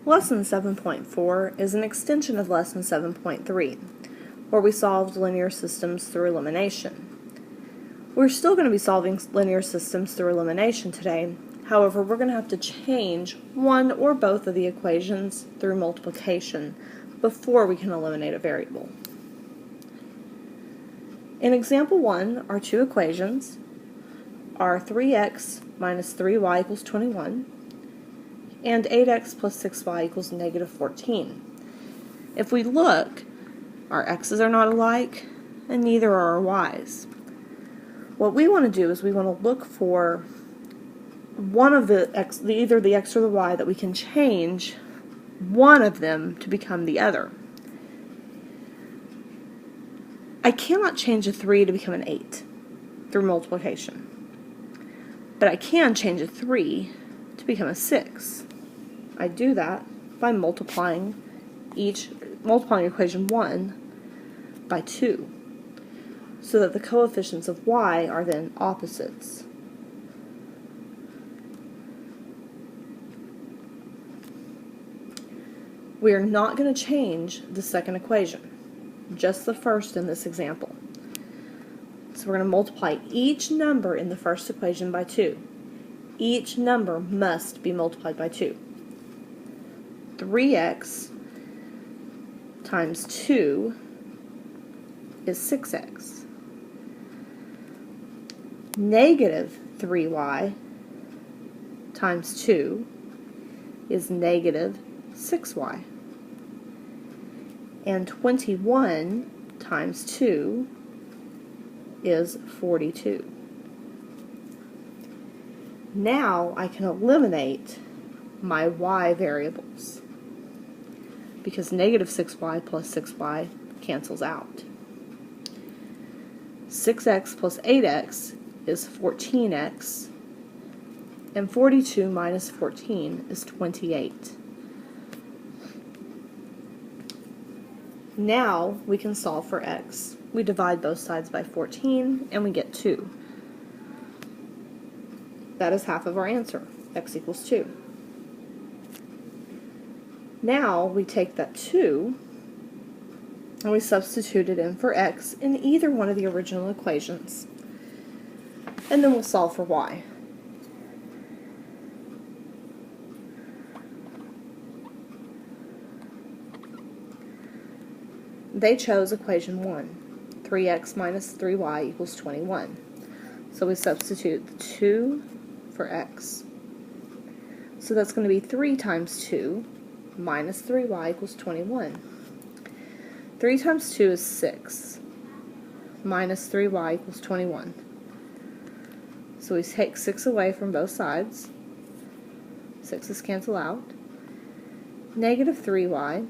Lesson 7.4 is an extension of Lesson 7.3, where we solved linear systems through elimination. We're still going to be solving linear systems through elimination today. However, we're going to have to change one or both of the equations through multiplication before we can eliminate a variable. In example 1, our two equations are 3x minus 3y equals 21 and 8x plus 6y equals negative 14. If we look, our x's are not alike and neither are our y's. What we want to do is we want to look for one of the x, either the x or the y, that we can change one of them to become the other. I cannot change a 3 to become an 8 through multiplication, but I can change a 3 to become a 6. I do that by multiplying equation 1 by 2, so that the coefficients of y are then opposites. We are not going to change the second equation, just the first in this example. So we're going to multiply each number in the first equation by 2. Each number must be multiplied by 2. 3x times 2 is 6x. Negative 3y times 2 is negative 6y. And 21 times 2 is 42. Now I can eliminate my y variables, because negative 6y plus 6y cancels out. 6x plus 8x is 14x, and 42 minus 14 is 28. Now we can solve for x. We divide both sides by 14 and we get 2. That is half of our answer. X equals 2. Now we take that 2 and we substitute it in for x in either one of the original equations. And then we'll solve for y. They chose equation 1, 3x minus 3y equals 21. So we substitute the 2 for x. So that's going to be 3 times 2 minus 3y equals 21. 3 times 2 is 6, minus 3y equals 21. So we take 6 away from both sides. 6's cancel out. Negative 3y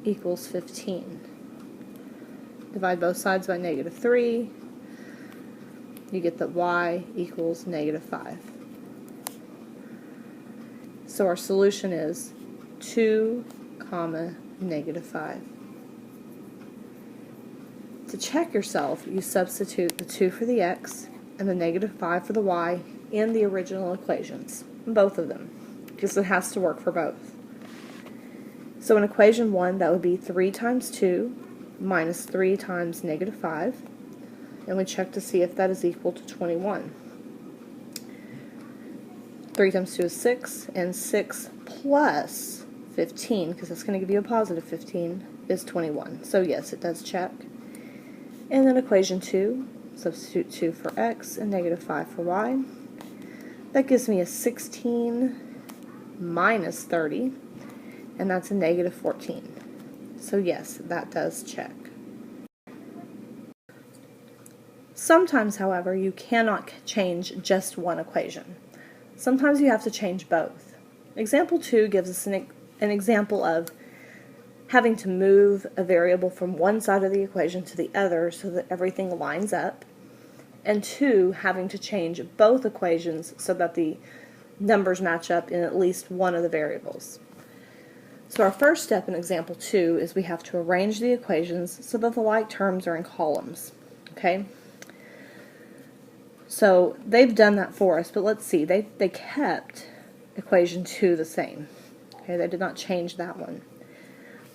equals 15. Divide both sides by negative 3. You get that y equals negative 5. So our solution is 2, negative 5. To check yourself, you substitute the 2 for the x and the negative 5 for the y in the original equations, both of them, because it has to work for both. So in equation 1, that would be 3 times 2 minus 3 times negative 5, and we check to see if that is equal to 21. 3 times 2 is 6, and 6 plus 15, because that's going to give you a positive 15, is 21. So yes, it does check. And then equation 2, substitute 2 for x and negative 5 for y. That gives me a 16 minus 30, and that's a negative 14. So yes, that does check. Sometimes, however, you cannot change just one equation. Sometimes you have to change both. Example 2 gives us an example of having to move a variable from one side of the equation to the other so that everything lines up, and 2, having to change both equations so that the numbers match up in at least one of the variables. So our first step in example 2 is we have to arrange the equations so that the like terms are in columns. Okay? So they've done that for us, but let's see, they kept equation 2 the same. Okay, they did not change that one.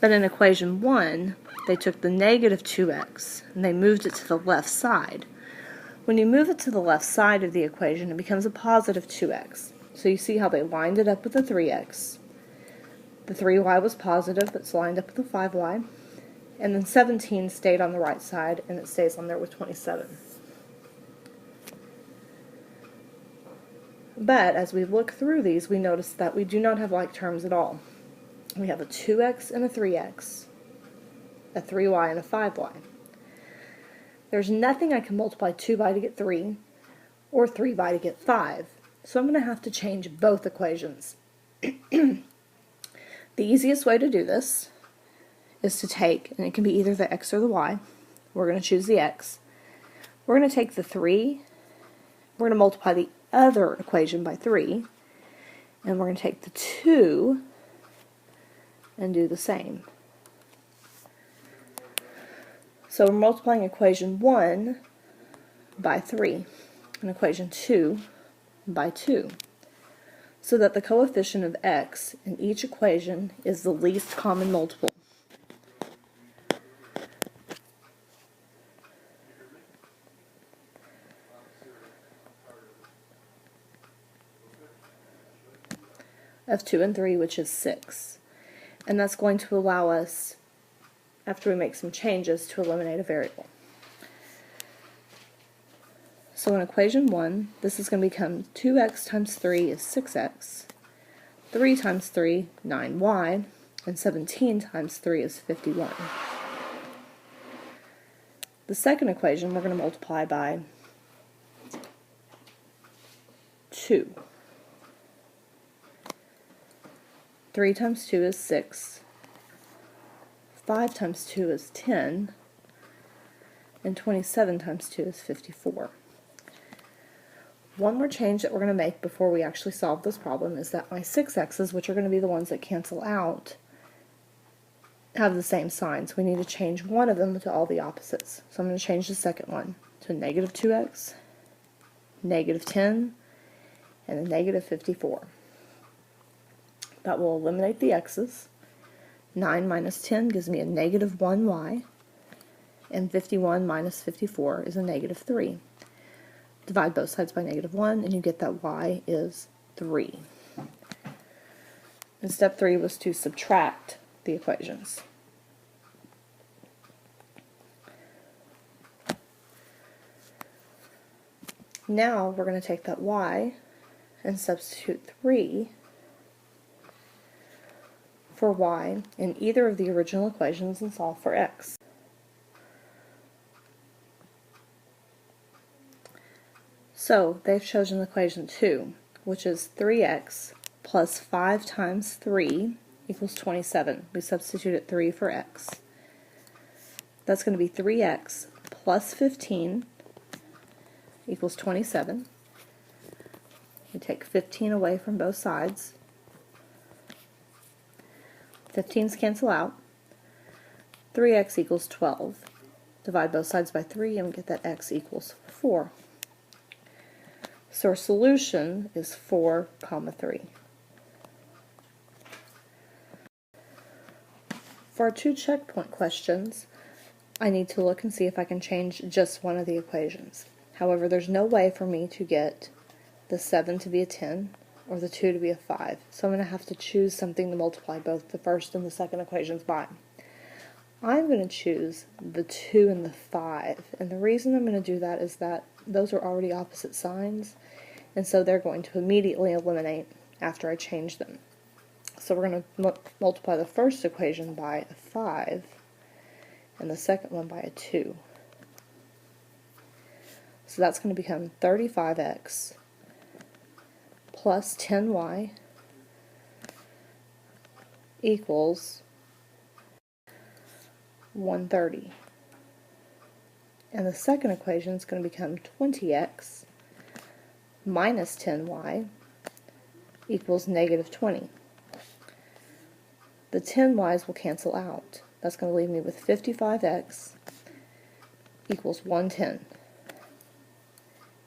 But in equation 1, they took the negative 2x and they moved it to the left side. When you move it to the left side of the equation, it becomes a positive 2x. So you see how they lined it up with the 3x. The 3y was positive, but it's lined up with the 5y. And then 17 stayed on the right side, and it stays on there with 27. But as we look through these, we notice that we do not have like terms at all. We have a 2x and a 3x, a 3y and a 5y. There's nothing I can multiply 2 by to get 3, or 3 by to get 5. So I'm going to have to change both equations. The easiest way to do this is to take, and it can be either the x or the y. We're going to choose the x. We're going to take the 3, we're going to multiply the other equation by 3, and we're going to take the 2 and do the same. So we're multiplying equation 1 by 3 and equation 2 by 2, so that the coefficient of x in each equation is the least common multiple. Of 2 and 3, which is 6. And that's going to allow us, after we make some changes, to eliminate a variable. So in equation 1, this is going to become 2x times 3 is 6x, 3 times 3, 9y, and 17 times 3 is 51. The second equation we're going to multiply by 2. 3 times 2 is 6, 5 times 2 is 10, and 27 times 2 is 54. One more change that we're going to make before we actually solve this problem is that my 6x's, which are going to be the ones that cancel out, have the same signs. We need to change one of them to all the opposites. So I'm going to change the second one to negative 2x, negative 10, and a negative 54. That will eliminate the x's. 9 minus 10 gives me a negative 1y, and 51 minus 54 is a negative 3. Divide both sides by negative 1, and you get that y is 3. And step 3 was to subtract the equations. Now we're going to take that y and substitute 3 for y in either of the original equations and solve for x. So they've chosen equation 2, which is 3x plus 5 times 3 equals 27. We substituted 3 for x. That's going to be 3x plus 15 equals 27. We take 15 away from both sides. 15's cancel out. 3x equals 12. Divide both sides by 3 and we get that x equals 4. So our solution is 4, 3. For our 2 checkpoint questions, I need to look and see if I can change just one of the equations. However, there's no way for me to get the 7 to be a 10 or the 2 to be a 5. So I'm going to have to choose something to multiply both the first and the second equations by. I'm going to choose the 2 and the 5. And the reason I'm going to do that is that those are already opposite signs, and so they're going to immediately eliminate after I change them. So we're going to multiply the first equation by a 5 and the second one by a 2. So that's going to become 35x plus 10y equals 130. And the second equation is going to become 20x minus 10y equals negative 20. The 10y's will cancel out. That's going to leave me with 55x equals 110.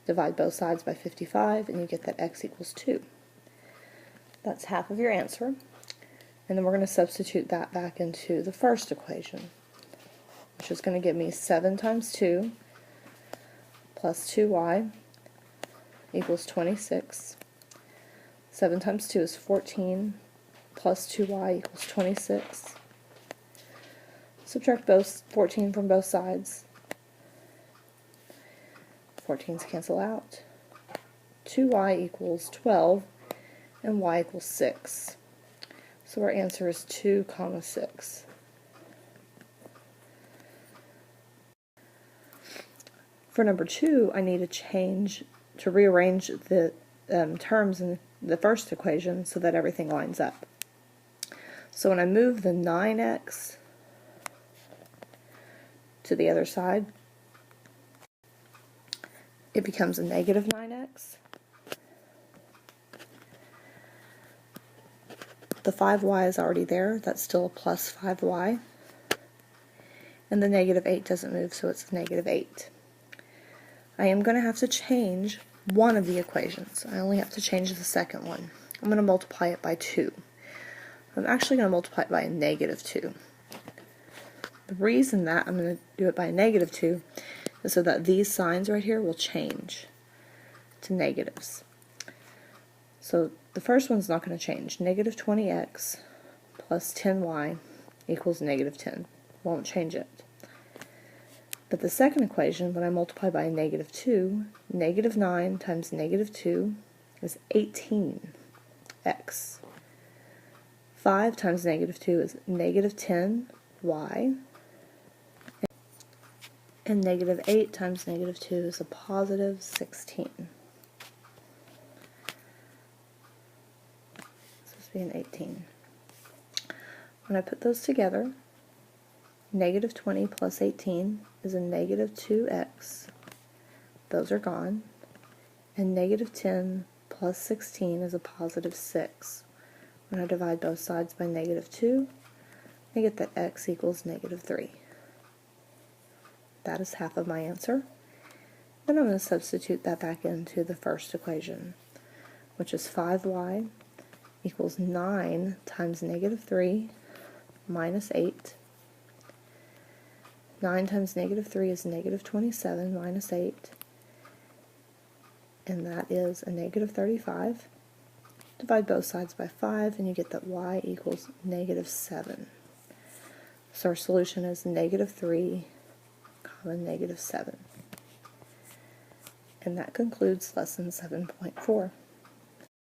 Divide both sides by 55 and you get that x equals 2. That's half of your answer. And then we're going to substitute that back into the first equation, which is going to give me 7 times 2 plus 2y equals 26. 7 times 2 is 14, plus 2y equals 26. Subtract both 14 from both sides. 14's cancel out. 2y equals 12, and y equals 6. So our answer is 2, 6. For number 2, I need to rearrange the terms in the first equation so that everything lines up. So when I move the 9x to the other side, it becomes a negative 9x. The 5y is already there, that's still a plus 5y. And the negative 8 doesn't move, so it's negative 8. I am going to have to change one of the equations. I only have to change the second one. I'm going to multiply it by 2. I'm actually going to multiply it by a negative 2. The reason that I'm going to do it by a negative 2 is so that these signs right here will change to negatives. So the first one's not going to change. Negative 20x plus 10y equals negative 10. Won't change it. But the second equation, when I multiply by a negative 2, negative 9 times negative 2 is 18x. 5 times negative 2 is negative 10y. And negative 8 times negative 2 is a positive 16. This must be an 18. When I put those together, negative 20 plus 18 is a negative 2x. Those are gone. And negative 10 plus 16 is a positive 6. When I divide both sides by negative 2, I get that x equals negative 3. That is half of my answer. Then I'm going to substitute that back into the first equation, which is 5y equals 9 times negative 3 minus 8. 9 times negative 3 is negative 27 minus 8, and that is a negative 35. Divide both sides by 5, and you get that y equals negative 7. So our solution is negative 3, negative 7. And that concludes lesson 7.4.